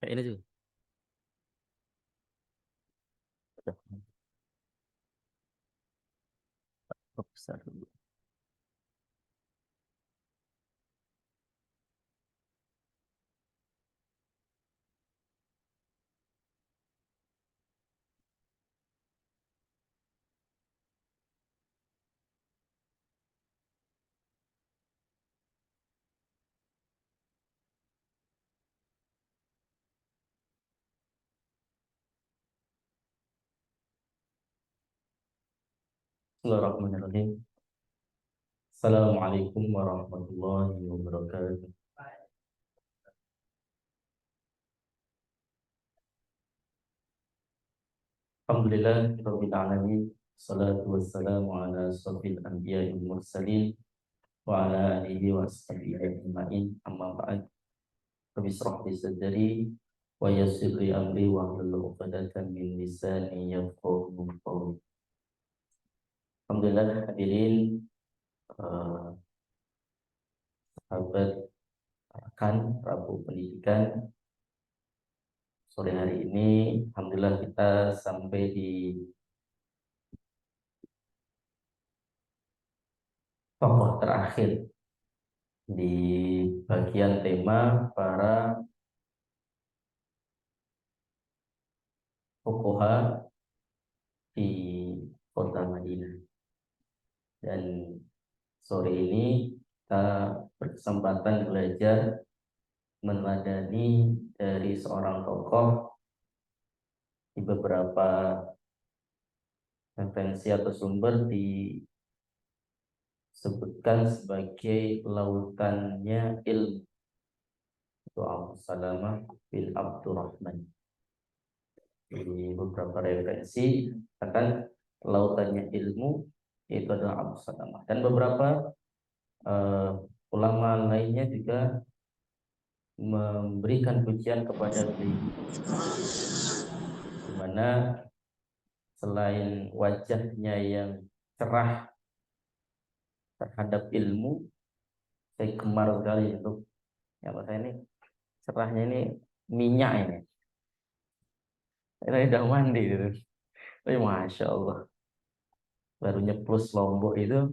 Kayak ini juga. Besar dulu. Bismillahirrahmanirrahim. Assalamualaikum warahmatullahi wabarakatuh. Alhamdulillah rabbil alamin. Salatu wassalamu ala asrofil anbiya'i wal mursalin wa ala alihi wa ashabihi ajma'in. Amma ba'd. Rabbi ishrah li sadri wa yassir li amri wa hlul 'uqdatam min lisani yafqahu qawli. Alhamdulillah hadirin, eh, sahabat rekan Rabu Pendidikan, sore hari ini alhamdulillah kita sampai di tokoh terakhir di bagian tema para fuqaha di kota Madinah. Dan sore ini kita berkesempatan belajar meneladani dari seorang tokoh di beberapa referensi atau sumber disebutkan sebagai lautannya ilmu, itu Abu Salamah bin Abdurrahman. Di beberapa referensi akan lautannya ilmu itu adalah Abu Salamah, dan beberapa ulama lainnya juga memberikan pujian kepada beliau, di mana selain wajahnya yang cerah terhadap ilmu, saya gemar sekali untuk ya saya ini cerahnya ini minyak ini udah mandi gitu. Tapi masya Allah, baru nyeplos Lombok itu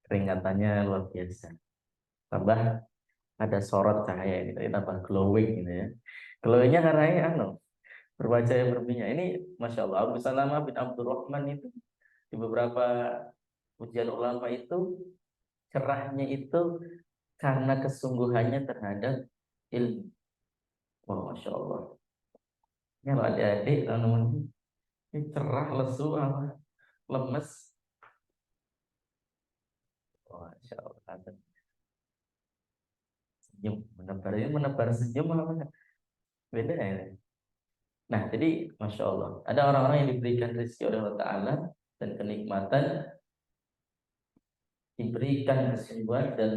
keringatannya luar biasa. Tambah ada sorot cahaya gitu, tambah glowing gitu ya. Glowingnya karena ini berwajah yang berminyak. Ini masya Allah, Abu Salamah bin Abdurrahman itu di beberapa ujian ulama itu cerahnya itu karena kesungguhannya terhadap ilmu. Oh, masya Allah. Ini kalau adik-adik teman-teman, ini cerah, lesu, apa, lemes. Oh, masya Allah. Senyum, menebar ini menebar senyum apa? Beda ya. Nah, jadi masya Allah, ada orang-orang yang diberikan rezeki oleh Allah Taala dan kenikmatan, diberikan kesembuhan dan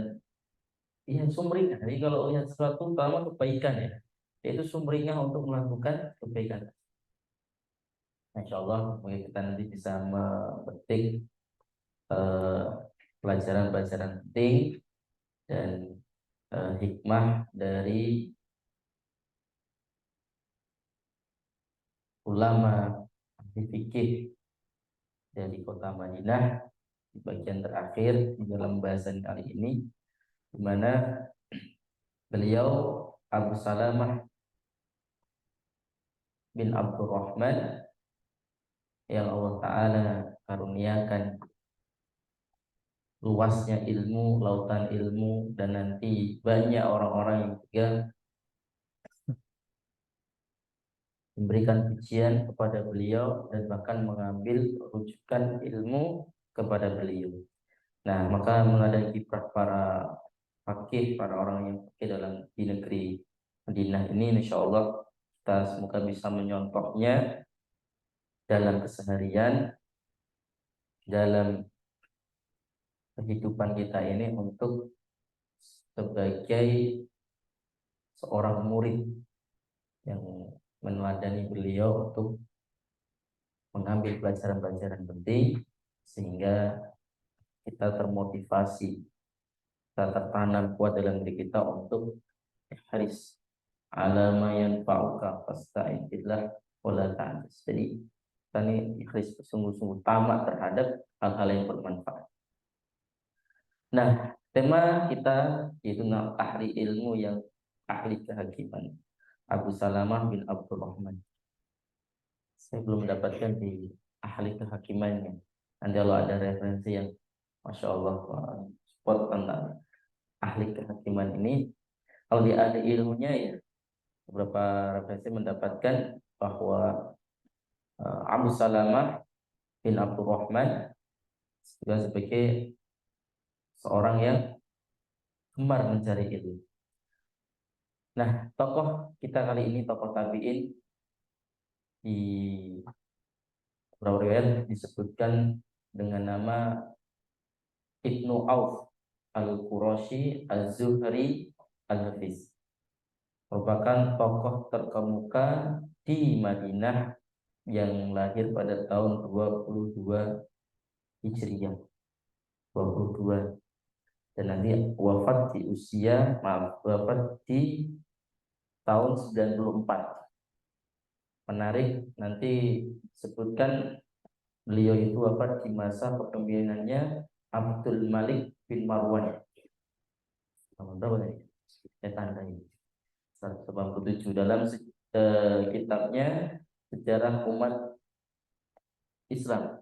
iya sumringah. Jadi kalau lihat sesuatu pertama kebaikan ya, yaitu sumringah untuk melakukan kebaikan. Insya Allah mungkin kita nanti bisa memetik eh, pelajaran-pelajaran penting dan hikmah dari ulama ahli fikih dari kota Madinah di bagian terakhir di dalam bahasan kali ini, di mana beliau Abu Salamah bin Abdurrahman yang Allah Ta'ala karuniakan luasnya ilmu, lautan ilmu, dan nanti banyak orang-orang yang juga memberikan pujian kepada beliau dan bahkan mengambil rujukan ilmu kepada beliau. Nah, maka mengenai kiprah para fakih, para orang yang fakih dalam di negeri Madinah ini, insya Allah kita semoga bisa menyontohnya dalam keseharian, dalam kehidupan kita ini untuk sebagai seorang murid yang meneladani beliau untuk mengambil pelajaran-pelajaran penting sehingga kita termotivasi, kita tertanam kuat dalam diri kita untuk haris ala ma yanfa'uka fasta'in billah wala ta'jaz. Jadi kita ini ikhlas sungguh-sungguh tamak terhadap hal-hal yang bermanfaat. Nah, tema kita yaitu ahli ilmu yang ahli kehakiman, Abu Salamah bin Abdurrahman. Saya belum mendapatkan di ahli kehakimannya. Nanti kalau ada referensi yang Masya Allah spot tentang ahli kehakiman ini, kalau di ahli ilmunya ya beberapa referensi mendapatkan bahwa Abu Salamah bin Abdurrahman juga sebagai seorang yang gemar mencari ilmu. Nah, tokoh kita kali ini tokoh tabi'in di beberapa riwayat disebutkan dengan nama Ibnu Auf Al-Qurashi Az-Zuhri Al-Hafiz. Merupakan tokoh terkemuka di Madinah yang lahir pada tahun 22 Hijriah. 22 dan nanti wafat di tahun 94. Menarik, nanti sebutkan beliau itu wafat di masa kepemimpinannya Abdul Malik bin Marwan. Tahun berapa tadi? Saya tandai 187 dalam kitabnya Sejarah Umat Islam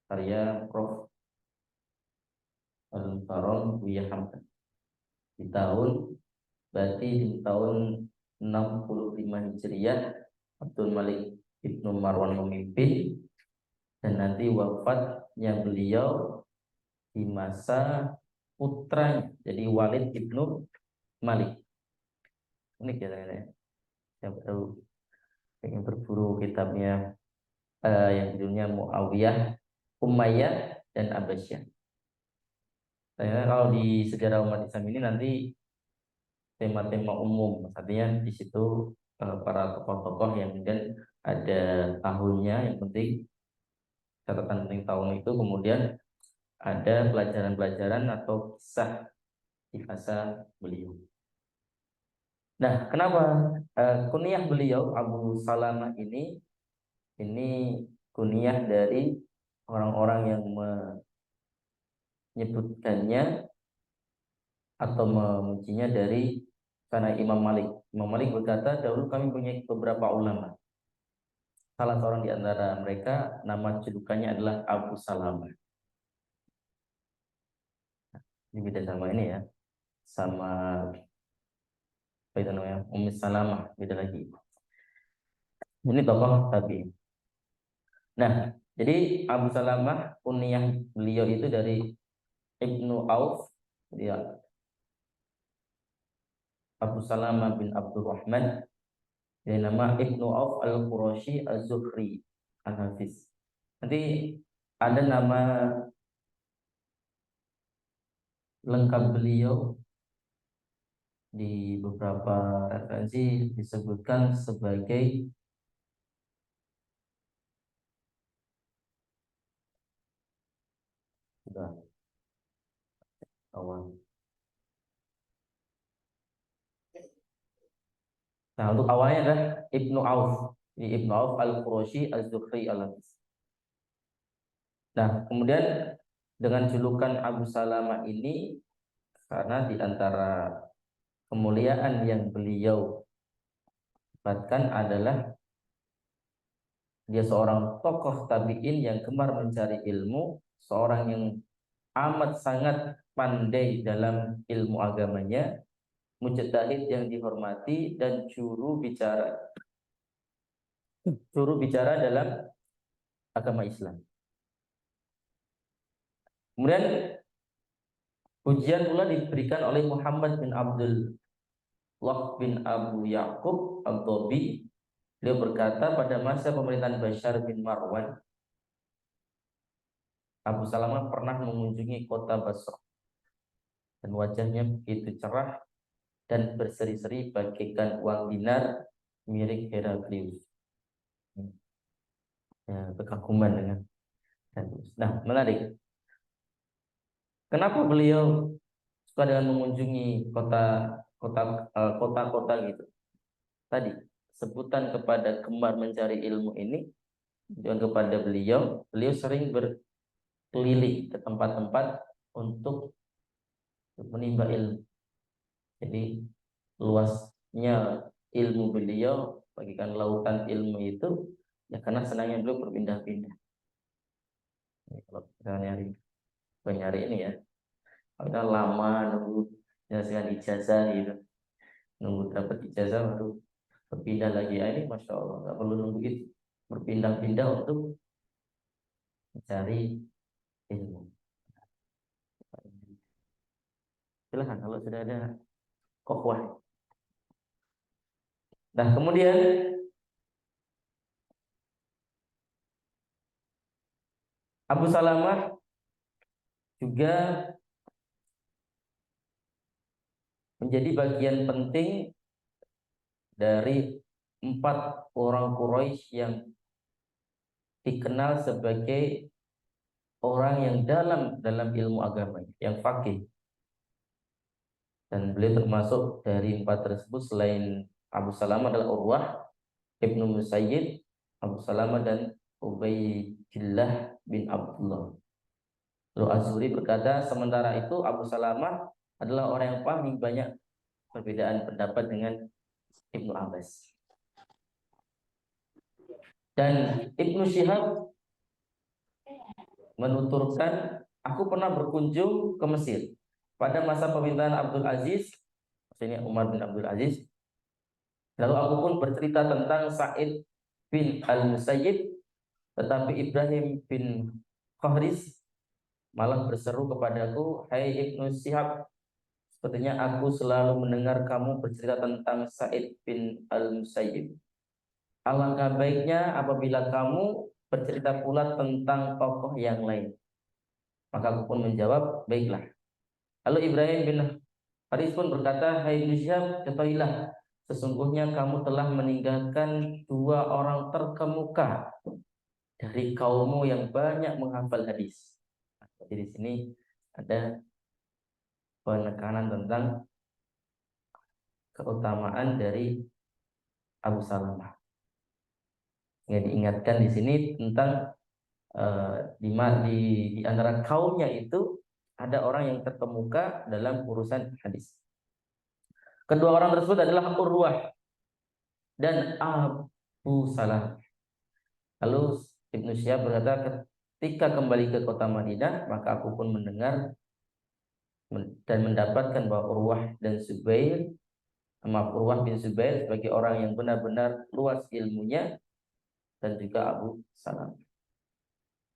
karya Prof. Al-Mukarram Buya Hamdan. Berarti di tahun 65 Hijriah Abdul Malik Ibnu Marwan memimpin, dan nanti wafatnya beliau di masa putranya, jadi Walid Ibnu Malik. Unik ya, saya baru ingin berburu kitabnya yang judulnya Muawiyah, Umayyah, dan Abbasiyah. Saya kalau di sejarah umat Islam ini nanti tema-tema umum, artinya di situ para tokoh-tokoh yang kemudian ada tahunnya, yang penting catatan penting tahun itu, kemudian ada pelajaran-pelajaran atau kisah di masa beliau. Nah, kenapa kunyah beliau Abu Salamah ini kunyah dari orang-orang yang menyebutkannya atau memujinya dari karena Imam Malik. Imam Malik berkata, dahulu kami punya beberapa ulama. Salah seorang di antara mereka nama julukannya adalah Abu Salamah. Ini beda sama ini ya, sama apa itu namanya, Ummi Salamah, beda lagi. Ini tokoh tabi'in. Nah, jadi Abu Salamah kunyah beliau itu dari Ibnu Auf, dia Abu Salamah bin Abdurrahman, dari nama Ibnu Auf Al-Qurashi Az-Zuhri Al-Hafiz. Nanti ada nama lengkap beliau di beberapa referensi disebutkan sebagai awal. Nah, untuk awalnya adalah Ibnu Auf. Ibnu Auf Al-Qurashi Az-Zuhri Al-Hafiz. Nah, kemudian dengan julukan Abu Salamah ini karena di antara kemuliaan yang beliau dapatkan adalah dia seorang tokoh tabi'in yang gemar mencari ilmu, seorang yang amat sangat pandai dalam ilmu agamanya, mujtahid yang dihormati, dan juru bicara dalam agama Islam. Kemudian pujian pula diberikan oleh Muhammad bin Abdullah bin Abu Yaqub Al-Dhabi. Beliau berkata, pada masa pemerintahan Bashar bin Marwan, Abu Salamah pernah mengunjungi kota Basrah, dan wajahnya begitu cerah dan berseri-seri bagaikan uang dinar mirip Heraklius. Ya, kekaguman dengan Heraklius. Nah, menarik. Kenapa beliau suka dengan mengunjungi kota-kota gitu? Tadi sebutan kepada gemar mencari ilmu ini dan kepada beliau sering berkeliling ke tempat-tempat untuk menimba ilmu. Jadi luasnya ilmu beliau bagikan lautan ilmu itu ya karena senangnya beliau berpindah-pindah. Kalau kita nyari ini ya, kita lama nunggu menyelesaikan ijazah gitu, nunggu dapat ijazah baru berpindah lagi. Ini masya Allah nggak perlu nunggu itu, berpindah-pindah untuk mencari ilmu. Silahkan kalau sudah ada kokwah. Nah kemudian Abu Salamah juga menjadi bagian penting dari 4 orang Quraisy yang dikenal sebagai orang yang dalam ilmu agama, yang faqih. Dan beliau termasuk dari 4 tersebut. Selain Abu Salamah adalah Urwah Ibnu Musayyib, Abu Salamah dan Ubaidillah bin Abdullah. Lalu Az-Zuhri berkata, sementara itu Abu Salamah adalah orang yang paling banyak perbedaan pendapat dengan Ibnu Abbas. Dan Ibnu Syihab menuturkan, aku pernah berkunjung ke Mesir pada masa pemerintahan Abdul Aziz, maksudnya Umar bin Abdul Aziz. Lalu aku pun bercerita tentang Sa'id bin Al-Musayyib, tetapi Ibrahim bin Khahris malah berseru kepadaku, hai Ibnu Syihab, sepertinya aku selalu mendengar kamu bercerita tentang Sa'id bin Al-Musayyib. Alangkah baiknya apabila kamu bercerita pula tentang tokoh yang lain. Maka aku pun menjawab, baiklah. Lalu Ibrahim bin Haris pun berkata, hai Ibnu Syihab, ketahuilah, sesungguhnya kamu telah meninggalkan 2 orang terkemuka dari kaummu yang banyak menghafal hadis. Jadi di sini ada penekanan tentang keutamaan dari Abu Salamah. Yang diingatkan di sini tentang di antara kaumnya itu ada orang yang terkemuka dalam urusan hadis. Kedua orang tersebut adalah Urwah dan Abu Salamah. Lalu Ibnu Syihab berkata, ketika kembali ke kota Madinah, maka aku pun mendengar dan mendapatkan bahwa Urwah bin Zubair sebagai orang yang benar-benar luas ilmunya, dan juga Abu Salamah.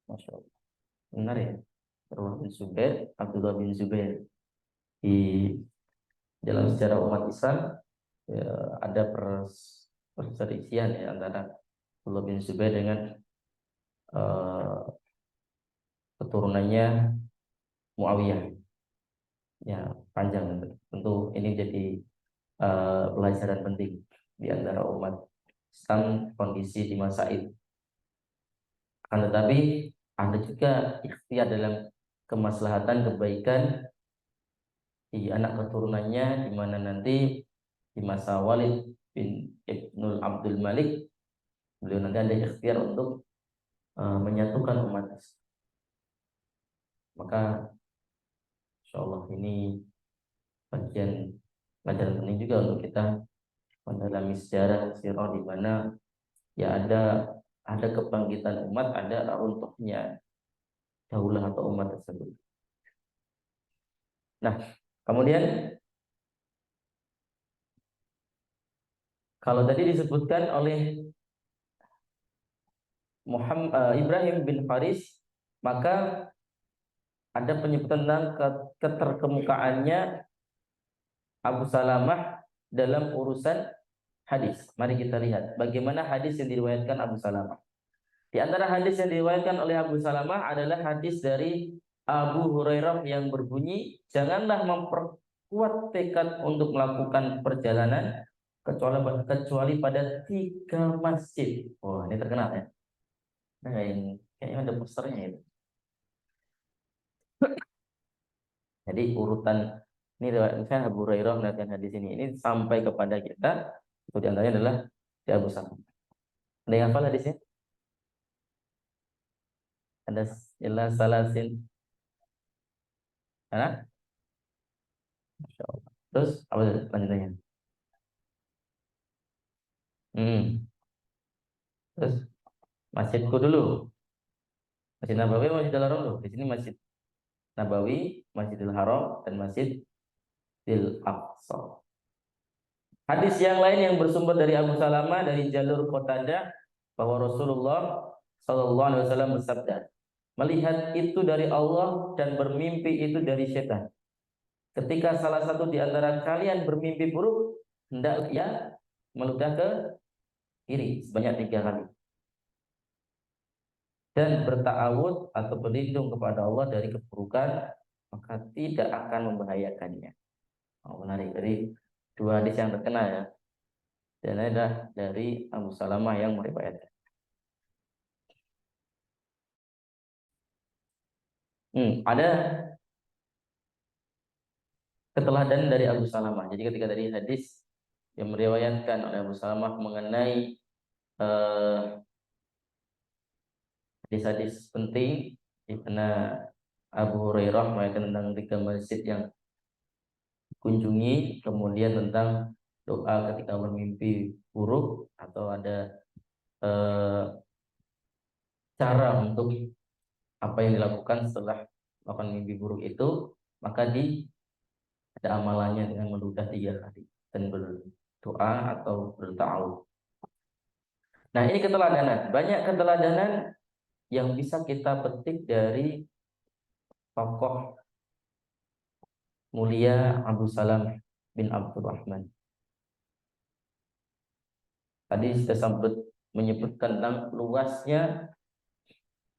Masya Allah. Benar ya? Urwah bin Zubair, Abdullah bin Zubair. Di dalam sejarah umat Islam ya, ada perselisihan ya, antara Abdullah bin Zubair dengan keturunannya Muawiyah. Ya panjang, tentu ini jadi pelajaran penting di antara umat Islam kondisi di masa itu. Akan tetapi ada juga ikhtiar dalam kemaslahatan kebaikan di anak keturunannya, di mana nanti di masa Walid bin Ibnul Abdul Malik beliau nanti ada ikhtiar untuk menyatukan umat Islam. Maka insyaallah ini bagian pelajaran penting juga untuk kita mendalami sejarah sirah, di mana ya ada kebangkitan umat, ada runtuhnya daulah atau umat tersebut. Nah, kemudian kalau tadi disebutkan oleh Ibrahim bin Haris, maka ada penyebutan tentang keterkemukaannya Abu Salamah dalam urusan hadis. Mari kita lihat bagaimana hadis yang diriwayatkan Abu Salamah. Di antara hadis yang diriwayatkan oleh Abu Salamah adalah hadis dari Abu Hurairah yang berbunyi, janganlah memperkuat tekad untuk melakukan perjalanan kecuali pada 3 masjid. Oh, ini terkenal ya. Nah, kayaknya ada posternya itu. Jadi urutan ini misalnya Abu Hurairah melihatkan hadis ini sampai kepada kita, itu diantaranya adalah di Abu Salam. Ada yang hafal hadisnya? Ada ilah salasin. Hah? Masya Allah. Terus apa lanjutannya? Hmm. Terus masjidku dulu. Masjid Nabawi, Masjidil Haram dulu. Di sini Masjid Nabawi, Masjidil Haram, dan Masjidil Aqsa. Hadis yang lain yang bersumber dari Abu Salamah dari jalur Qatadah bahwa Rasulullah Shallallahu Alaihi Wasallam bersabda, melihat itu dari Allah dan bermimpi itu dari setan. Ketika salah satu di antara kalian bermimpi buruk, hendak ia meludah ke kiri sebanyak 3 kali dan berta'awud atau berlindung kepada Allah dari keburukan, maka tidak akan membahayakannya. Oh, menarik. Dari 2 hadis yang terkenal ya. Dan adalah dari Abu Salamah yang meriwayatkan. Ada keteladanan dari Abu Salamah. Jadi ketika dari hadis yang meriwayatkan oleh Abu Salamah mengenai hadis-hadis penting di mana Abu Hurairah meriwayatkan tentang 3 masjid yang kunjungi, kemudian tentang doa ketika bermimpi buruk, atau ada eh, cara untuk apa yang dilakukan setelah melakukan mimpi buruk itu, maka ada amalannya dengan meludah 3 kali dan berdoa atau berta'awud. Nah, ini keteladanan. Banyak keteladanan yang bisa kita petik dari tokoh mulia Abu Salam bin Abdurrahman. Tadi sudah sempat menyebutkan tentang luasnya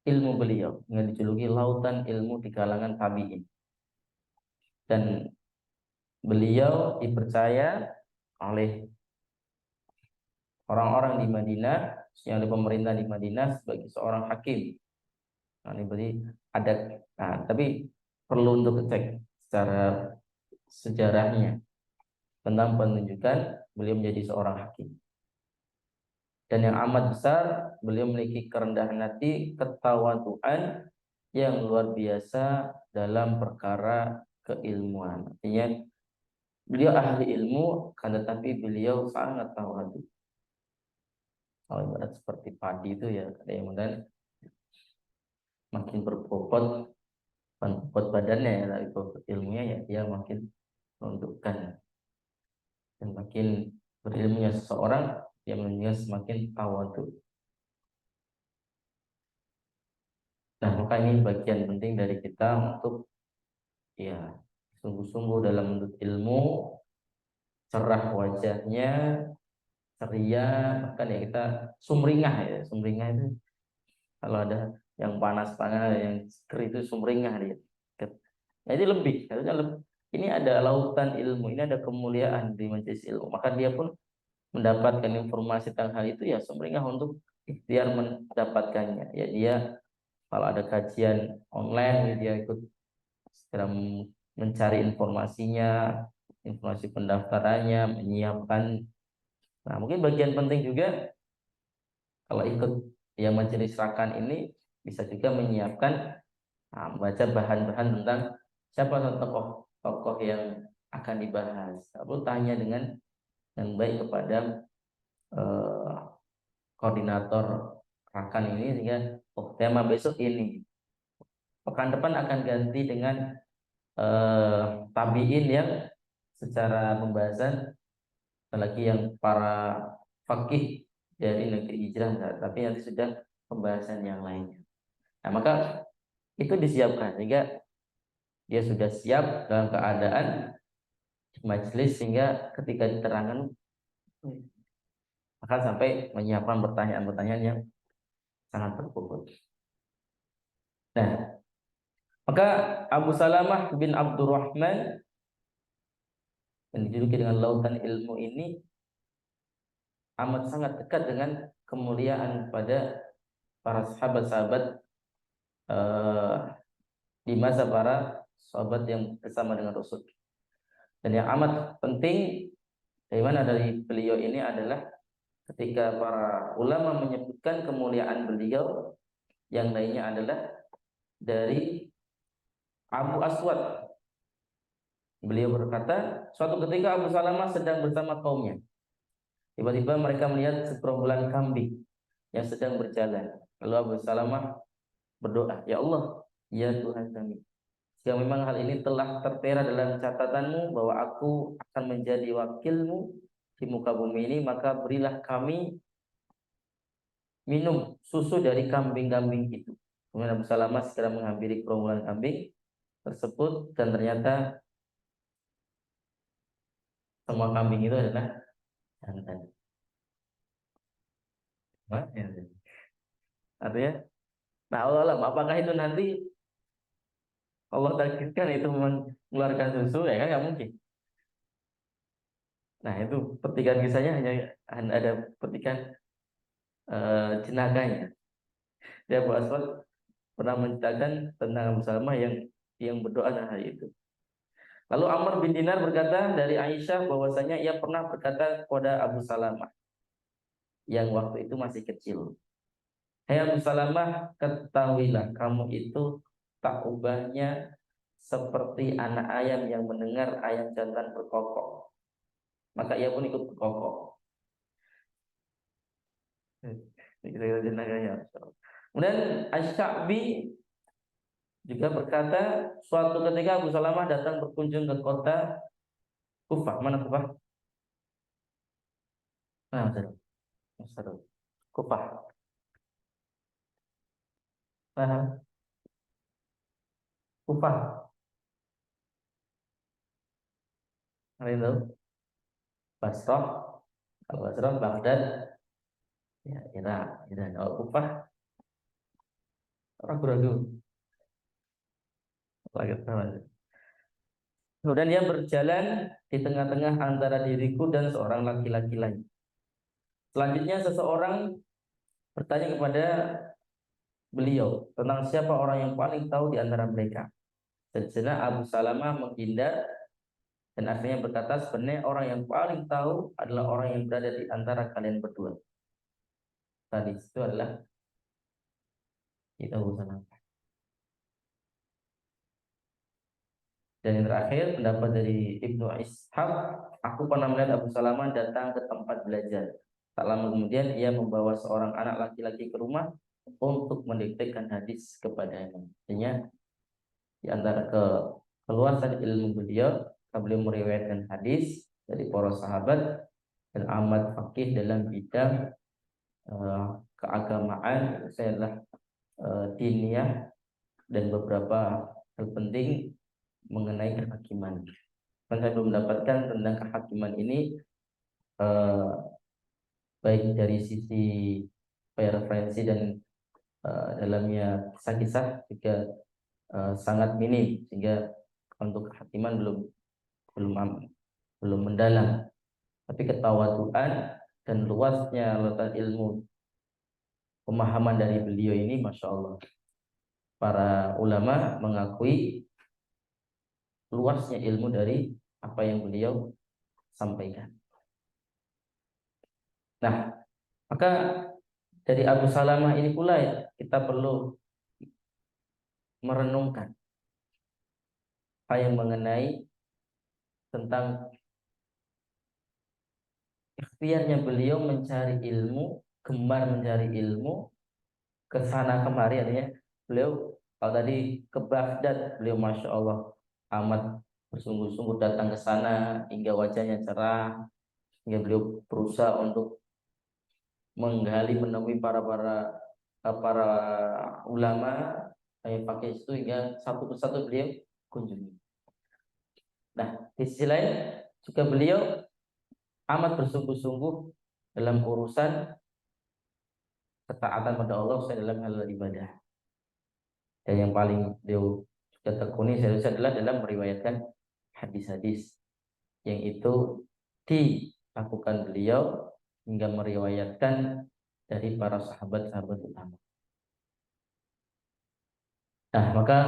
ilmu beliau yang dijuluki lautan ilmu di kalangan tabi'in. Dan beliau dipercaya oleh orang-orang di Madinah, yang oleh pemerintah di Madinah sebagai seorang hakim. Nah, ini berarti ada, tapi perlu untuk cek secara sejarahnya tentang penunjukan beliau menjadi seorang hakim. Dan yang amat besar, beliau memiliki kerendahan hati, ketawaduan yang luar biasa dalam perkara keilmuan. Artinya beliau ahli ilmu, kan tetapi beliau sangat tawadu. Kalau ibarat seperti padi itu ya, ada yang kemudian makin berbobot, bobot badannya ya, tapi bobot ilmunya ya dia makin menundukkan. Dan makin berilmunya seseorang, dia menunjukkan semakin tawadu. Nah, maka ini bagian penting dari kita untuk ya sungguh-sungguh dalam menuntut ilmu, cerah wajahnya, ceria, bahkan ya kita sumringah ya. Sumringah itu kalau ada yang panas-panas, yang seger itu sumringah dia. Jadi lebih, harusnya lebih. Ini ada lautan ilmu, ini ada kemuliaan di majelis ilmu. Maka dia pun mendapatkan informasi tentang hal itu ya sumringah untuk ikhtiar mendapatkannya. Ya dia kalau ada kajian online, dia ikut segera mencari informasinya, informasi pendaftarannya, menyiapkan. Nah, mungkin bagian penting juga kalau ikut yang majelis rakan ini bisa juga menyiapkan, baca bahan-bahan tentang siapa tokoh-tokoh yang akan dibahas. Lalu tanya dengan baik kepada eh, koordinator rakan ini sehingga tema besok ini. Pekan depan akan ganti dengan tabiin yang secara pembahasan, apalagi yang para fakih dari negeri hijrah, tapi nanti sudah pembahasan yang lainnya. Nah, maka itu disiapkan sehingga dia sudah siap dalam keadaan di majelis, sehingga ketika diterangkan akan sampai menyiapkan pertanyaan-pertanyaan yang sangat berbobot. Nah, maka Abu Salamah bin Abdurrahman yang dijuluki dengan lautan ilmu ini amat sangat dekat dengan kemuliaan pada para sahabat-sahabat eh, di masa para sahabat yang bersama dengan Rasul. Dan yang amat penting dari mana dari beliau ini adalah ketika para ulama menyebutkan kemuliaan beliau, yang lainnya adalah dari Abu Aswad. Beliau berkata, suatu ketika Abu Salamah sedang bersama kaumnya. Tiba-tiba mereka melihat segerombolan kambing yang sedang berjalan. Lalu Abu Salamah berdoa, ya Allah, ya Tuhan kami, jika memang hal ini telah tertera dalam catatanmu bahwa aku akan menjadi wakilmu di muka bumi ini, maka berilah kami minum susu dari kambing-kambing itu. Kemudian Abu Salamah segera menghampiri gerombolan kambing tersebut, dan ternyata semua kambing itu adalah jantan. Nah, ya. Artinya, nah Allah, apakah itu nanti Allah takdirkan itu mengeluarkan susu, ya kan nggak mungkin. Nah itu petikan kisahnya hanya ada petikan jenagahnya. Dia Abu Aswad pernah menceritakan tentang Abu Salamah yang berdoa pada hari itu. Lalu Amr bin Dinar berkata dari Aisyah bahwasanya ia pernah berkata kepada Abu Salamah yang waktu itu masih kecil, hai Abu Salamah, ketahuilah kamu itu tak ubahnya seperti anak ayam yang mendengar ayam jantan berkokok, maka ia pun ikut berkokok. Ini kira-kira jenagahnya. Kemudian Asy-Sya'bi juga berkata, suatu ketika Abu Salamah datang berkunjung ke kota Kufah. Mana Kufah? Nah, Masarut. Kufah. Nah, Kufah. Mana itu? Basrah. Kalau Basrah, Baghdad. Ya, Irak. Iran. Oh, Kufah. Ragu-ragu. Kemudian dia berjalan di tengah-tengah antara diriku dan seorang laki-laki lain. Selanjutnya seseorang bertanya kepada beliau tentang siapa orang yang paling tahu di antara mereka. Dan sejenak Abu Salamah menghindar dan akhirnya berkata, sebenarnya orang yang paling tahu adalah orang yang berada di antara kalian berdua. Tadi itu adalah kita Abu Salamah. Dan yang terakhir pendapat dari Ibnu Ishaq, aku pernah melihat Abu Salamah datang ke tempat belajar. Tak lama kemudian ia membawa seorang anak laki-laki ke rumah untuk mendiktekan hadis kepadanya. Artinya di antara keluasan ilmu beliau meriwayatkan hadis dari para sahabat dan amat faqih dalam bidang keagamaan, saya adalah diniyah dan beberapa hal penting mengenai kehakiman. Saya belum mendapatkan tentang kehakiman ini baik dari sisi referensi dan dalamnya kisah-kisah juga sangat minim, sehingga untuk kehakiman belum mendalam. Tapi ketawaduan dan luasnya lautan ilmu pemahaman dari beliau ini, masya Allah, para ulama mengakui luasnya ilmu dari apa yang beliau sampaikan. Nah, maka dari Abu Salamah ini pula ya, kita perlu merenungkan apa yang mengenai tentang ikhtiarnya beliau mencari ilmu, gemar mencari ilmu, ke sana kemari. Artinya beliau kalau tadi ke Baghdad, beliau masya Allah amat bersungguh-sungguh datang ke sana hingga wajahnya cerah, hingga beliau berusaha untuk menggali menemui para ulama yang pakai itu, hingga satu persatu beliau kunjungi. Nah, di sisi lain juga beliau amat bersungguh-sungguh dalam urusan ketaatan pada Allah dalam hal ibadah. Dan yang paling beliau juga tekuni adalah dalam meriwayatkan hadis-hadis yang itu dilakukan beliau hingga meriwayatkan dari para sahabat-sahabat utama. Nah, maka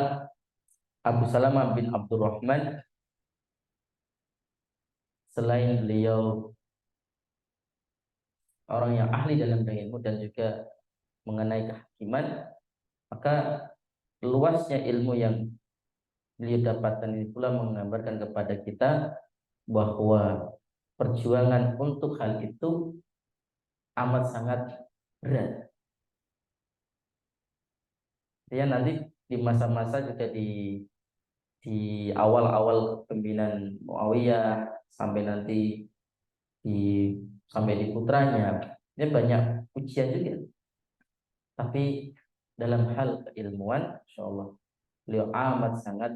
Abu Salamah bin Abdurrahman, selain beliau orang yang ahli dalam bidang ilmu dan juga mengenai kehakiman, maka luasnya ilmu yang beliau dapatkan ini pula menggambarkan kepada kita bahwa perjuangan untuk hal itu amat sangat berat. Dia nanti di masa-masa juga di awal-awal pemimpinan Muawiyah sampai nanti sampai di putranya, ini banyak ujian juga. Tapi dalam hal keilmuan, insya Allah beliau amat sangat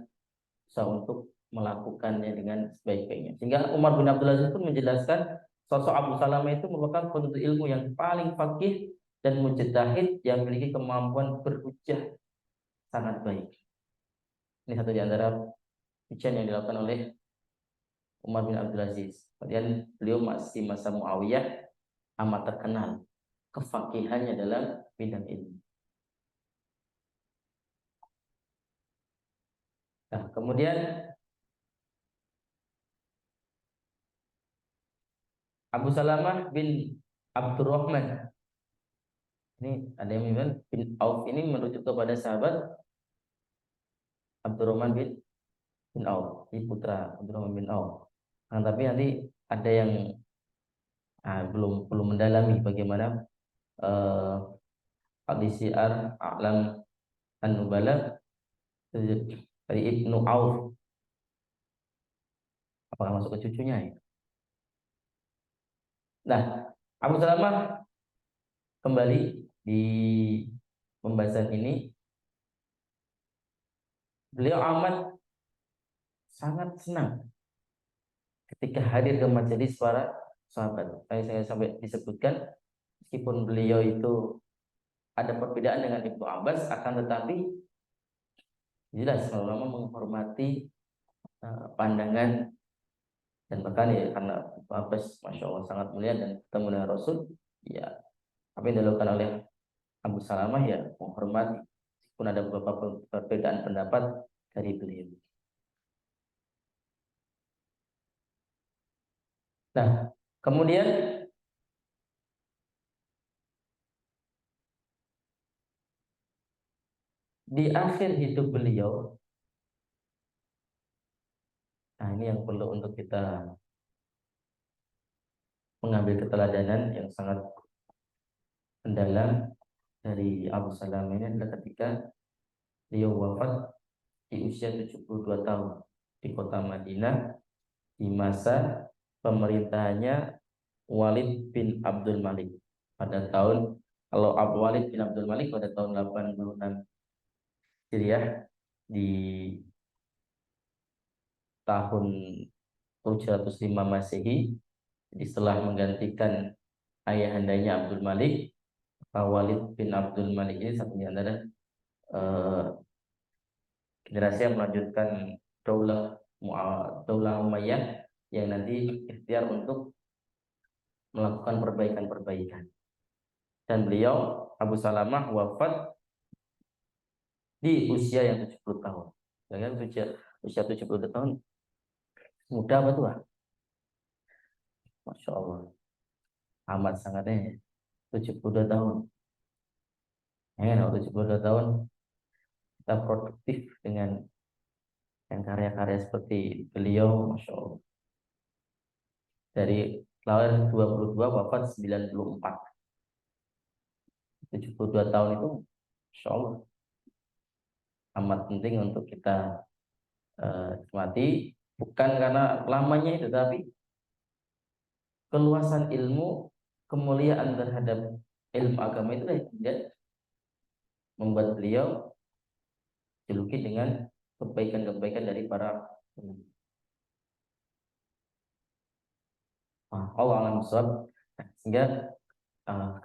bisa untuk melakukannya dengan sebaik-baiknya. Sehingga Umar bin Abdul Aziz pun menjelaskan sosok Abu Salamah itu merupakan penuntut ilmu yang paling faqih dan mujtahid yang memiliki kemampuan berhujjah sangat baik. Ini satu di antara ujian yang dilakukan oleh Umar bin Abdul Aziz. Kemudian beliau masih masa Muawiyah amat terkenal kefakihannya dalam bidang ilmu. Nah, kemudian Abu Salamah bin Abdurrahman, ini ada yang bilang bin Auf, ini merujuk kepada sahabat Abdurrahman bin Auf, ini putra Abdurrahman bin Auf. Nah, tapi nanti ada yang belum mendalami bagaimana hadis A'lam An-Nubala dari Ibnu Auf, apakah masuk ke cucunya ya? Nah, Abu Salamah kembali di pembahasan ini, beliau amat sangat senang ketika hadir ke majelis para sahabat. Saya sampai disebutkan meskipun beliau itu ada perbedaan dengan Ibnu Abbas, akan tetapi jelas ulama menghormati pandangan dan bahkan ya karena Ibnu Abbas masya Allah sangat mulia dan ketemu dengan Rasul, ya apa yang dilakukan oleh Abu Salamah ya menghormati meskipun ada beberapa perbedaan pendapat dari beliau. Nah, kemudian di akhir hidup beliau, nah ini yang perlu untuk kita mengambil keteladanan yang sangat mendalam dari Abu Salamah ini adalah ketika beliau wafat di usia 72 tahun di kota Madinah di masa pemerintahannya Walid bin Abdul Malik pada tahun, kalau Abu Walid bin Abdul Malik pada tahun 86 Hijriah, di tahun 705 Masehi. Jadi setelah menggantikan ayahandanya Abdul Malik, Walid bin Abdul Malik ini satunya adalah generasi yang melanjutkan Daulah Umayyah yang nanti ikhtiar untuk melakukan perbaikan-perbaikan. Dan beliau Abu Salamah wafat di usia yang 70 tahun. Jangan usia 70 tahun muda apa tua? Masya Allah, amat sangatnya 72 tahun. Ya, 72 tahun kita produktif dengan yang karya-karya seperti beliau, Masya Allah. Dari lahir 22 wafat 94. 72 tahun itu Masya Allah amat penting untuk kita cermati, bukan karena lamanya itu, tapi keluasan ilmu, kemuliaan terhadap ilmu agama itu yang membuat beliau dijuluki dengan kebaikan-kebaikan dari para ulama. Allah alam bisawab. Sehingga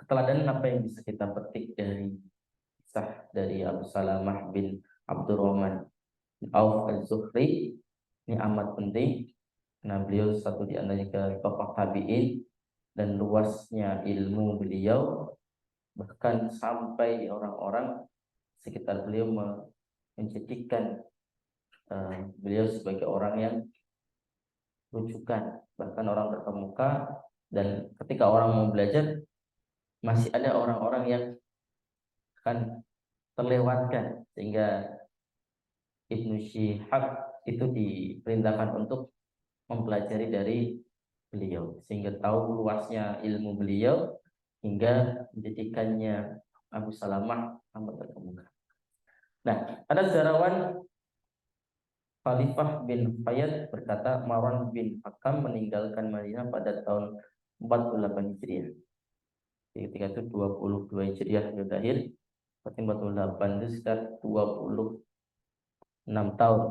keteladanan apa yang bisa kita petik dari kisah dari Abu Salamah bin Abdurrahman bin Auf az-Zuhri ini amat penting karena beliau satu di antaranya ke tokoh tabi'in dan luasnya ilmu beliau, bahkan sampai orang-orang sekitar beliau menjadikan beliau sebagai orang yang rujukan, bahkan orang terkemuka. Dan ketika orang mau belajar, masih ada orang-orang yang akan terlewatkan, sehingga Ibnu Syihab itu diperintahkan untuk mempelajari dari beliau, sehingga tahu luasnya ilmu beliau hingga menjadikannya Abu Salamah amat terkemuka. Nah, ada sejarawan Khalifah bin Fayyad berkata, Marwan bin Hakam meninggalkan Madinah pada tahun 48 Hijriah. Ketika itu 22 Hijriah beliau lahir, berarti 48 itu sekitar 26 tahun.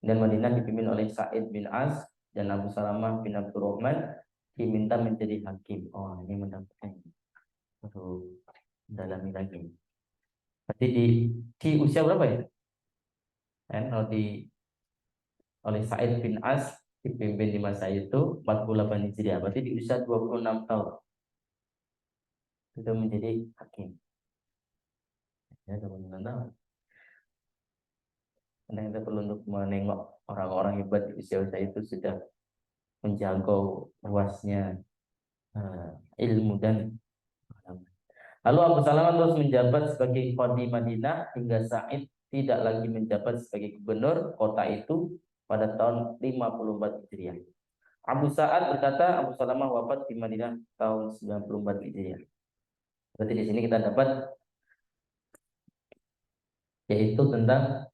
Dan Madinah dipimpin oleh Sa'id bin As dan Abu Salamah bin Abdurrahman diminta menjadi hakim. Oh, ini mendapatkan perlu dalami lagi. Berarti di usia berapa ya? Kalau oleh Sa'id bin As dipimpin di masa itu 48 Hijriah, berarti di usia 26 tahun itu menjadi hakim. Ya, 26 tahun. Karena kita perlu untuk menengok orang-orang hebat di usia-usia itu sudah menjangkau luasnya ilmu dan pengalaman. Lalu Abu Salamah terus menjabat sebagai qadhi Madinah hingga Sa'id tidak lagi menjabat sebagai gubernur kota itu pada tahun 54 Hijriah. Abu Sa'ad berkata, Abu Salamah wafat di Madinah tahun 94 Hijriah. Berarti di sini kita dapat yaitu tentang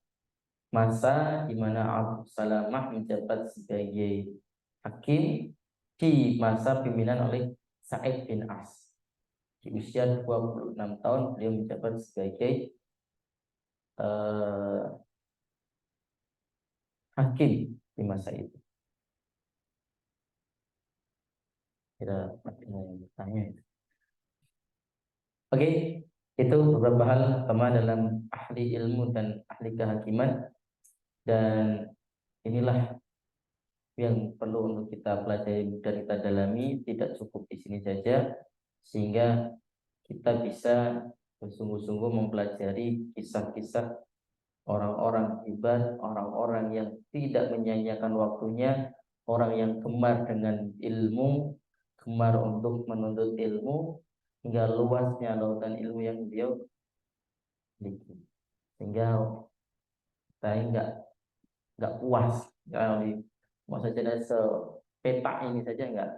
masa di mana Abu Salamah menjabat sebagai hakim di masa pimpinan oleh Sa'id bin As. Di usia 26 tahun beliau menjabat sebagai hakim di masa itu. Kita bertanya itu. Oke, itu beberapa hal pertama dalam ahli ilmu dan ahli kehakiman, dan inilah yang perlu untuk kita pelajari dan kita dalami. Tidak cukup di sini saja, sehingga kita bisa bersungguh-sungguh mempelajari kisah-kisah orang-orang hebat, orang-orang yang tidak menyanyiakan waktunya, orang yang gemar dengan ilmu, gemar untuk menuntut ilmu, hingga luasnya lautan ilmu yang beliau miliki. Sehingga saya nggak puas kalau mau saja ada sepetak ini saja nggak.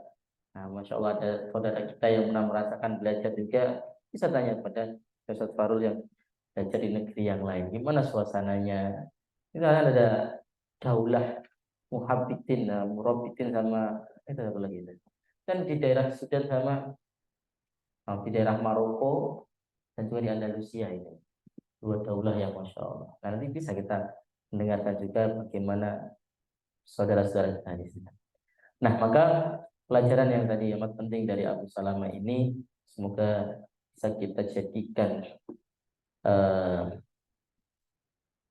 Nah, Masya Allah ada saudara kita yang pernah merasakan belajar juga, bisa tanya kepada Ustaz Farul yang belajar di negeri yang lain, gimana suasananya. Itu ada daulah muhabbitin, murabitin sama itu apa lagi itu. Dan di daerah Sudan sama di daerah Maroko dan juga di Andalusia ini. Dua daulah yang Masya Allah. Nah, nanti bisa kita mendengarkan juga bagaimana saudara-saudara kita di sini. Nah, maka pelajaran yang tadi amat penting dari Abu Salamah ini semoga bisa kita jadikan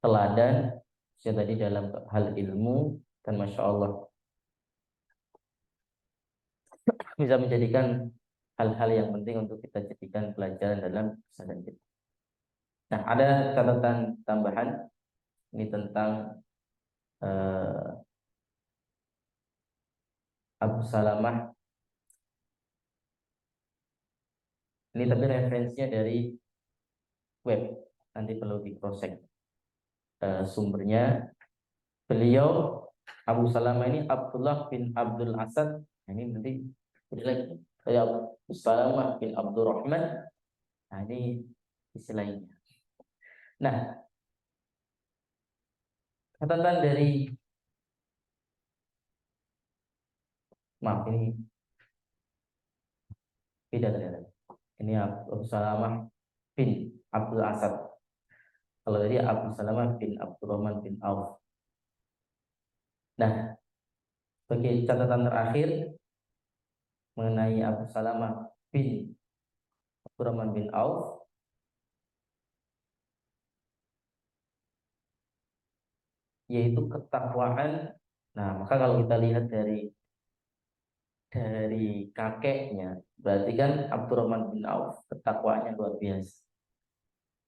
teladan yang tadi dalam hal ilmu, dan Masya Allah bisa menjadikan hal-hal yang penting untuk kita jadikan pelajaran dalam keseharian kita. Nah, ada catatan tambahan ini tentang Abu Salamah. Ini tapi referensinya dari web, nanti perlu di cross check sumbernya. Beliau Abu Salamah ini Abdullah bin Abdul Asad. Nah, ini nanti lagi saya Abu Salamah bin Abdurrahman. Nah, ini istilahnya. Nah, catatan dari maaf ini beda ternyata. Ini Abu Salamah bin Abdul Asad. Kalau tadi Abu Salamah bin Abdurrahman bin Auf. Nah, sebagai catatan terakhir mengenai Abu Salamah bin Abdurrahman bin Auf, yaitu ketakwaan. Nah, maka kalau kita lihat dari dari kakeknya, berarti kan Abdurrahman bin Auf ketakwaannya luar biasa.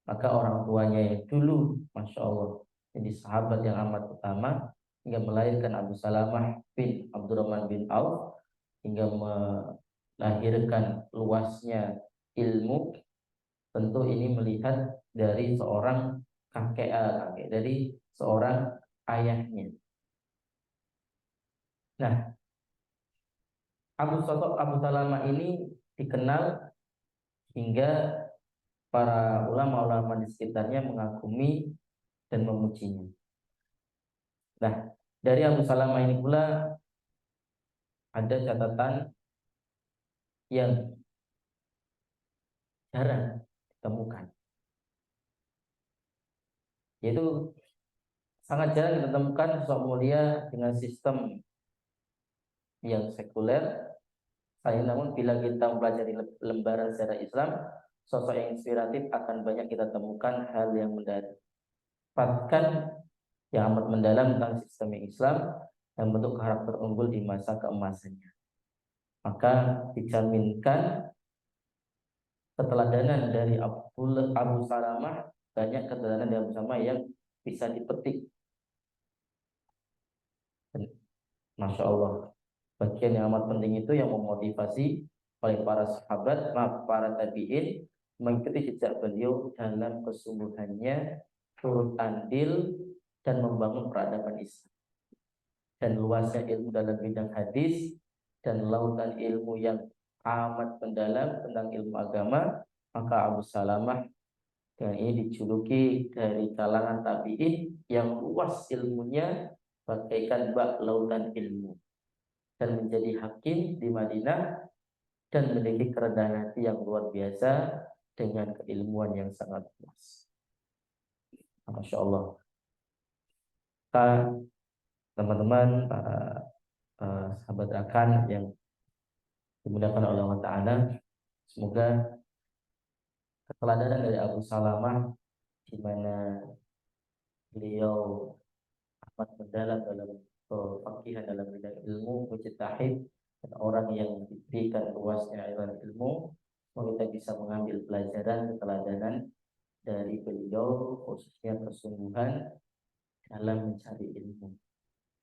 Maka orang tuanya yang dulu, Masya Allah, jadi sahabat yang amat utama, hingga melahirkan Abu Salamah bin Abdurrahman bin Auf, hingga melahirkan luasnya ilmu. Tentu ini melihat dari seorang kakek, dari seorang ayahnya. Nah, Abu Salamah ini dikenal hingga para ulama-ulama di sekitarnya mengagumi dan memujinya. Nah, dari Abu Salamah ini pula ada catatan yang jarang ditemukan, yaitu sangat jarang ditemukan sosok mulia dengan sistem yang sekuler. Namun bila kita mempelajari lembaran sejarah Islam, sosok yang inspiratif akan banyak kita temukan hal yang mendapatkan yang amat mendalam tentang sistem Islam dan bentuk karakter unggul di masa keemasannya. Maka dijaminkan keteladanan dari Abu Salamah, banyak keteladanan dari Abu Salamah yang bisa dipetik. Masya Allah, bagian yang amat penting itu yang memotivasi oleh para sahabat, para tabi'in mengikuti jejak beliau dalam kesungguhannya, turut andil dan membangun peradaban Islam. Dan luasnya ilmu dalam bidang hadis dan lautan ilmu yang amat mendalam tentang ilmu agama, maka Abu Salamah dengan ini dijuluki dari kalangan tabi'in yang luas ilmunya bagaikan bak lautan ilmu, dan menjadi hakim di Madinah dan memiliki kerendahan hati yang luar biasa dengan keilmuan yang sangat luas. Masya Allah. Teman-teman, sahabat akan yang dimuliakan oleh Allah Ta'ala, semoga keteladanan dari Abu Salamah, di mana beliau amat mendalam dalam kefakihan dalam bidang ilmu, mujtahid, dan orang yang diberikan luasnya aliran ilmu, semoga kita bisa mengambil pelajaran keteladanan dari beliau, khususnya kesungguhan dalam mencari ilmu,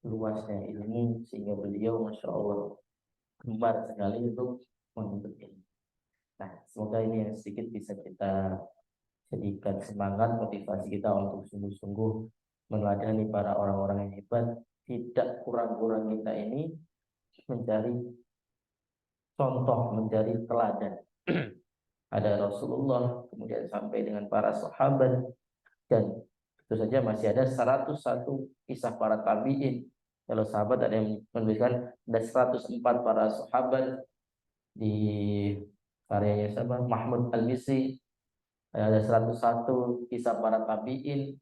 luasnya ilmu, sehingga beliau Masya Allah gemar sekali untuk menuntut ilmu. Nah, semoga ini yang sedikit bisa kita jadikan semangat, motivasi kita untuk sungguh-sungguh meneladani para orang-orang yang hebat. Tidak kurang-kurang kita ini mencari contoh, mencari teladan. Ada Rasulullah, kemudian sampai dengan para sahabat, dan tentu saja masih ada 101 kisah para tabi'in. Kalau sahabat ada yang menuliskan ada 104 para sahabat di karyanya siapa? Mahmud Al-Misri. Ada 101 kisah para tabi'in.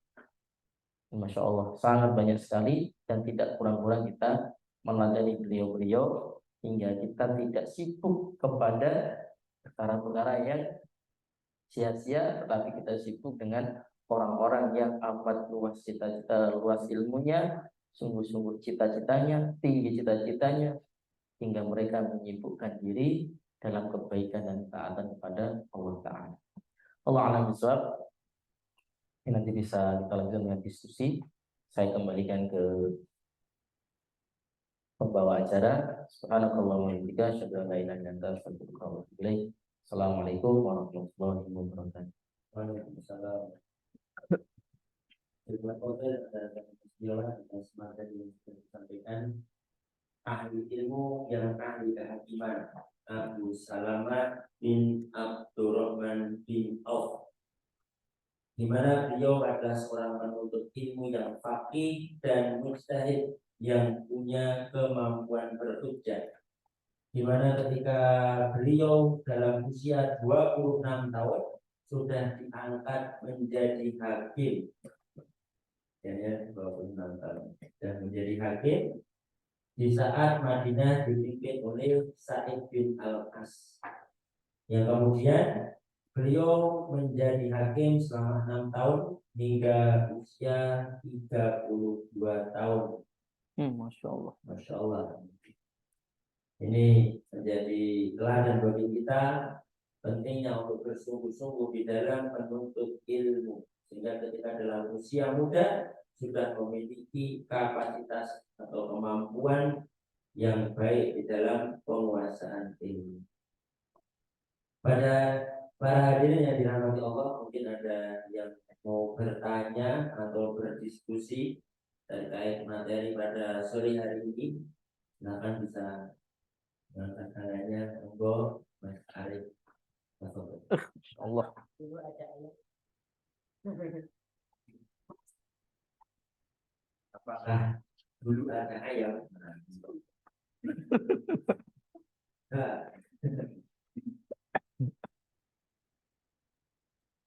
Masya Allah, sangat banyak sekali, dan tidak kurang-kurang kita meneladani beliau-beliau hingga kita tidak sibuk kepada perkara-perkara yang sia-sia, tetapi kita sibuk dengan orang-orang yang amat luas cita-cita, luas ilmunya, sungguh-sungguh cita-citanya, tinggi cita-citanya, hingga mereka menyibukkan diri dalam kebaikan dan taatan kepada Allah Ta'ala. Allah a'lam bishawab. Ini nanti bisa kita lanjutkan dengan diskusi. Saya kembalikan ke pembawa acara. Subhanakallahumma wa bihamdika, asyhadu an la ilaha illa anta, astaghfiruka wa atubu ilaik. Assalamualaikum warahmatullahi wabarakatuh. Waalaikumsalam. Terima kasih atas materi yang sudah disampaikan ahli ilmu yang ahli kehakiman, Abu Salamah bin Abdurrahman bin Auf, di mana beliau adalah seorang penuntut ilmu yang faqih dan mujtahid yang punya kemampuan berhujjah, di mana ketika beliau dalam usia 26 tahun sudah diangkat menjadi hakim, ya 26 tahun dan menjadi hakim di saat Madinah dipimpin oleh Sa'id bin Al-As, yang kemudian beliau menjadi hakim selama 6 tahun hingga usia 32 tahun. Masya Allah. Masya Allah. Ini menjadi teladan bagi kita pentingnya untuk bersungguh-sungguh di dalam menuntut ilmu, sehingga ketika dalam usia muda sudah memiliki kapasitas atau kemampuan yang baik di dalam penguasaan ilmu. Pada para hadirin yang dirahmati Allah, mungkin ada yang mau bertanya atau berdiskusi terkait materi pada sore hari ini, silakan bisa mengangkat tangannya. Monggo Mas Arif. Allah. Apakah dulu ada ayam? Nah,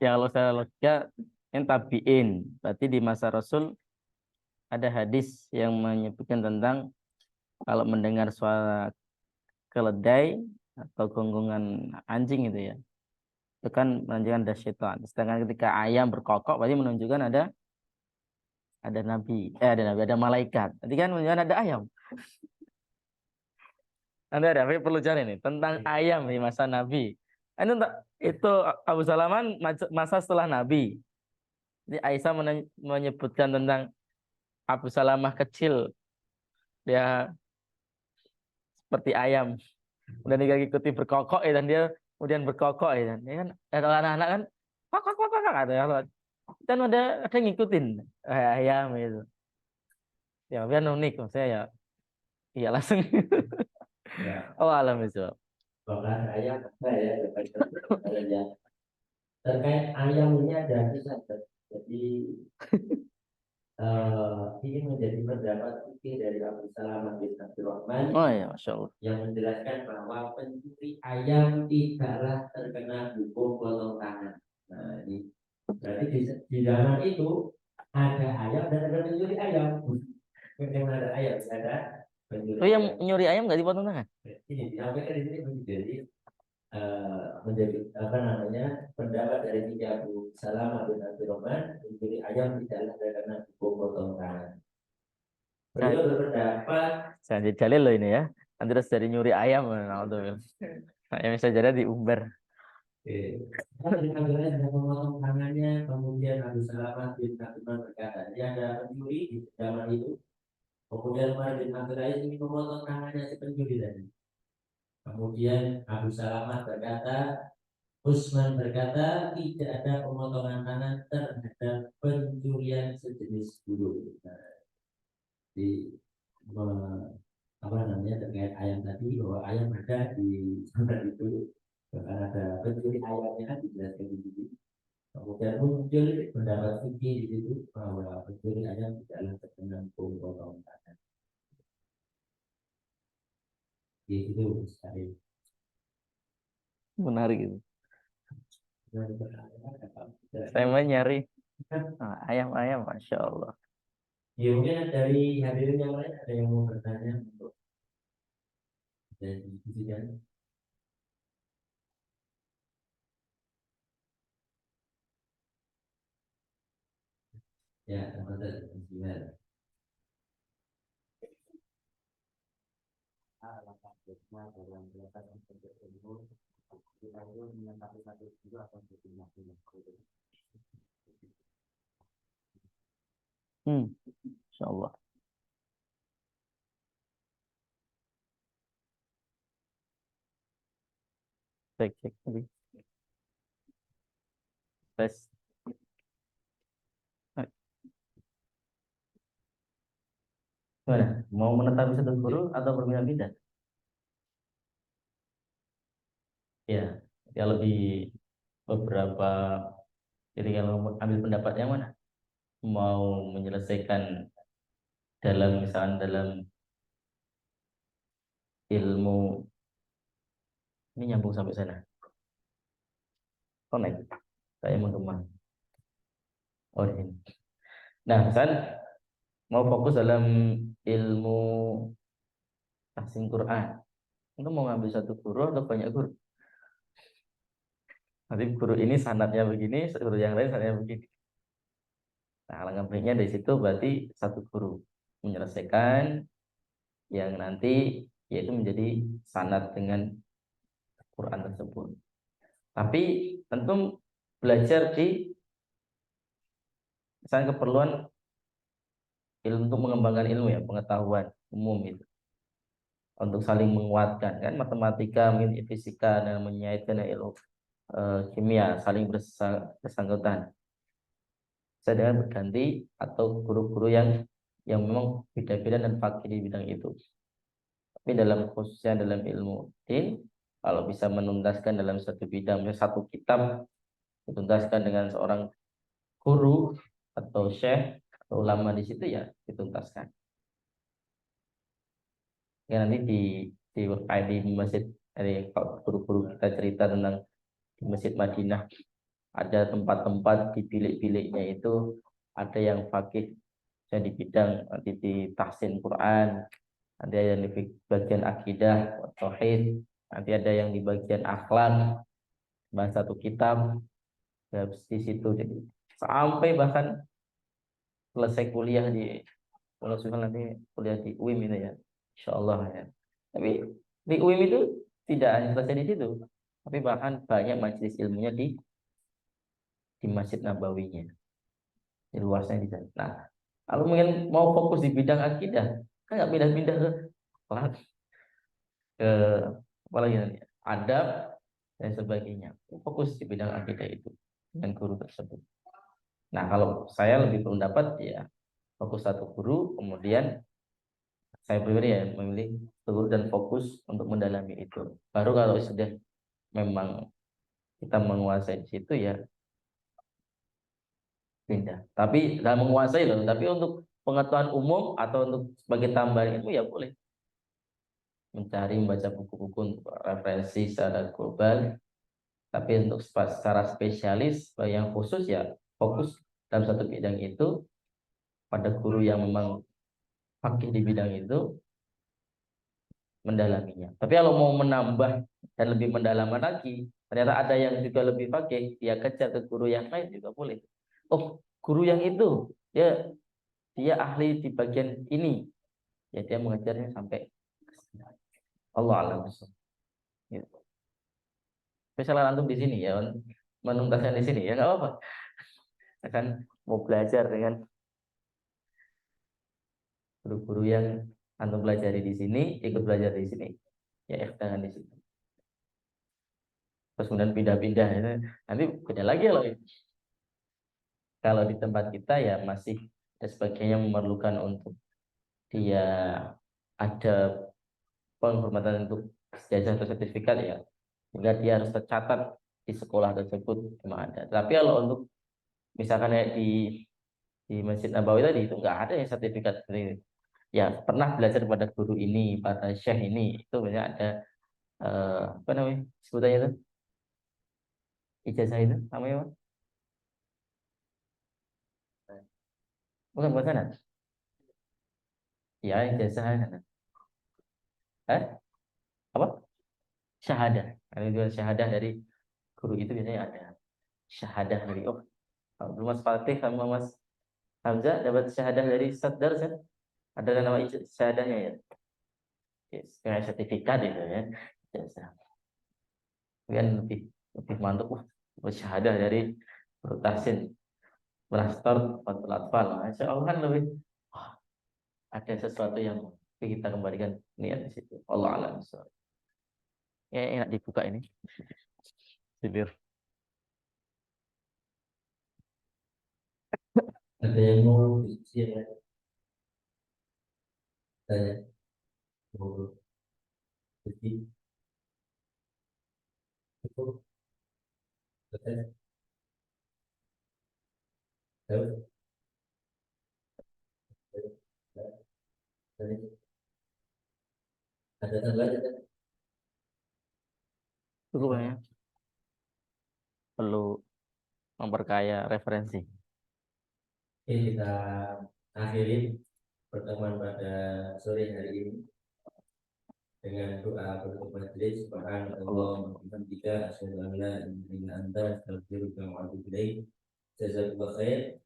Ya kalau saya logika yang tabiin, berarti di masa Rasul ada hadis yang menyebutkan tentang kalau mendengar suara keledai atau gonggongan anjing itu ya, itu kan menunjukkan ada syaitan. Sedangkan ketika ayam berkokok berarti menunjukkan ada nabi, ada malaikat. Tadi kan menunjukkan ada ayam. Anda ada perlu cari nih tentang ayam di masa Nabi. Itu Abu Salaman masa setelah Nabi. Jadi Aisyah menyebutkan tentang Abu Salamah kecil, dia seperti ayam. Kemudian dia ikuti berkokok ya, dan dia kemudian berkokok ya. Kan kalau anak-anak kan kok ada ya. Dan ada yang ngikutin ayam itu. Ya biar unik maksudnya ya. Iya langsung. ya, Oh alam itu. bahkan ayam apa ya, terkait ayam ini ada kisah. Jadi ini menjadi pendapat fikih dari Abu Salamah bin Abdurrahman Oh ya, Masya Allah. yang menjelaskan bahwa pencuri ayam tidaklah terkena hukum potong tangan. Nah, ini berarti di zaman itu ada ayam dan ada pencuri ayam. Memang ada ayam, ada pencuri Oh yang ayam. nyuri ayam nggak dipotong tangan? Ini disampaikan di sini menjadi menjadi apa namanya pendapat dari tiga Abu Salamah bin Abdurrahman, mencuri ayam tidaklah terkena hukum potong tangan. Nah, Beliau berpendapat saya jadi dalil loh ini ya. Nanti terus dari nyuri ayam, nah, ayam bisa jadi diumbar. Ambilnya ada memotong tangannya, kemudian Abu Salamah bin Abdurrahman berkata, dia ada pencuri di zaman itu. Kemudian Umar bin Abdul Aziz ingin memotong tangannya si pencuri tadi. Kemudian Abu Salamah berkata, Utsman berkata, tidak ada pemotongan tangan terhadap pencurian sejenis bulu. Nah, di apa namanya terkait ayam tadi, bahwa ayam ada di sana itu, bahkan ada pencuri ayamnya kan dijelaskan di situ. Kemudian muncul pendapat fikih di situ bahwa pencuri ayam tidaklah terkena hukum potong tangan. Di situ sekali. Menarik itu. Nah, Saya mau nyari ayam-ayam, Masya Allah. ya mungkin dari hadirin yang lain ada yang mau bertanya untuk diskusikan. Ya, teman-teman, bismillah. Masya Allah. Cek tadi. Tes. Gimana? Mau menetap satu guru atau berpindah-pindah? Ya, ya lebih beberapa. Jadi kalau ambil pendapat yang mana? Mau menyelesaikan dalam ilmu ini nyambung sampai sana. Connect. Saya menggema. Oh ini. Nah, kan mau fokus dalam ilmu tahsin Quran. Itu mau ngambil satu guru atau banyak guru? Nanti guru ini sanadnya begini, guru yang lain sanadnya begini. Nah, alangkah baiknya dari situ berarti satu guru menyelesaikan yang nanti yaitu menjadi sanad dengan Quran tersebut. Tapi tentu belajar di misalnya keperluan ilmu untuk mengembangkan ilmu ya, pengetahuan umum itu untuk saling menguatkan kan, matematika mungkin fisika dan menyaitkan ilmu kimia saling bersangkutan. Saya dengan berganti atau guru-guru yang memang beda-beda dan fakir di bidang itu. Tapi dalam khususnya dalam ilmu din, kalau bisa menuntaskan dalam satu bidang, misalnya satu kitab dituntaskan dengan seorang guru atau syekh atau ulama di situ ya dituntaskan. Ya nanti di masjid, ini kalau guru-guru kita cerita tentang di Masjid Madinah ada tempat-tempat di bilik-biliknya itu ada yang fakih yang di bidang nanti di tahsin Quran, nanti ada yang di bagian akidah, tauhid, nanti ada yang di bagian akhlak, bahas satu kitab ya, di situ jadi sampai bahkan selesai kuliah di kalau sudah nanti kuliah di UIM itu ya, insya Allah ya. Tapi di UIM itu tidak hanya selesai di situ, tapi bahkan banyak majelis ilmunya di Masjid Nabawinya, di luasnya di sana. Nah, kalau mungkin mau fokus di bidang akidah, kan nggak pindah-pindah ke akhlak, ke apa lagi nanti, adab dan sebagainya. Fokus di bidang akidah itu dengan guru tersebut. Nah, kalau saya lebih berpendapat ya fokus satu guru, kemudian saya pribadi ya memilih guru dan fokus untuk mendalami itu. Baru kalau sudah memang kita menguasai di situ ya pindah. Tapi dalam menguasai loh, tapi untuk pengetahuan umum atau untuk sebagai tambahan ilmu ya boleh mencari membaca buku-buku untuk referensi secara global. Tapi untuk secara spesialis yang khusus ya fokus dalam satu bidang itu pada guru yang memang fakih di bidang itu mendalaminya. Tapi kalau mau menambah dan lebih mendalaman lagi, ternyata ada yang juga lebih fakih, dia kejar ke guru yang lain juga boleh. Oh, guru yang itu dia ahli di bagian ini, ya dia mengajarnya sampai Allah alam. Gitu. Misalnya antum di sini ya, menuntaskan di sini ya nggak apa-apa. Akan mau belajar dengan guru-guru yang antum pelajari di sini, ikut belajar di sini, ya ikhtiar di situ. Terus kemudian pindah-pindah, ya. Nanti beda lagi loh. Kalau di tempat kita ya masih ada sebagainya memerlukan untuk dia ada penghormatan untuk ijazah atau sertifikat ya, sehingga dia harus tercatat di sekolah tersebut memang ada. Tapi kalau untuk misalkan kayak di Masjid Nabawi tadi itu nggak ada yang sertifikat seperti ini. Ya pernah belajar pada guru ini, pada syekh ini, itu banyak ada apa namanya sebutannya itu ijazah itu namanya apa? Bukan sanad. Ya ijazah sanad. Apa? Syahadah. Ada juga syahadah dari guru itu biasanya ada syahadah dari kalau Mas Fatih sama Mas Hamzah dapat syahadah dari Ustaz Dars kan? Ada kan nama syahadahnya ya? Yes, kayak sertifikat itu ya. Ijazah. Kemudian lebih mantap syahadah dari Guru Tahsin Brastor Fatul Atfal. Masya Allah kan lebih ada sesuatu yang kita kembalikan niat di situ. Allah alam. Ya enak dibuka ini. Bibir. Ada yang mau diskusi ya? Tanya, mau diskusi? Cukup, selesai, tahu, tadi ada tambahan ada. Cukup ya. Perlu memperkaya referensi. Oke, kita akhiri pertemuan pada sore hari ini dengan doa penutup majelis. Subhanallah wa bihamdika asyhadu an la ilaha illa anta astaghfiruka wa atubu ilaik. Jazakallahu khair.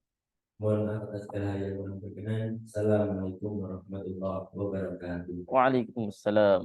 Mohon maaf atas segala hal yang kurang berkenan. Assalamualaikum warahmatullahi wabarakatuh. Waalaikumsalam.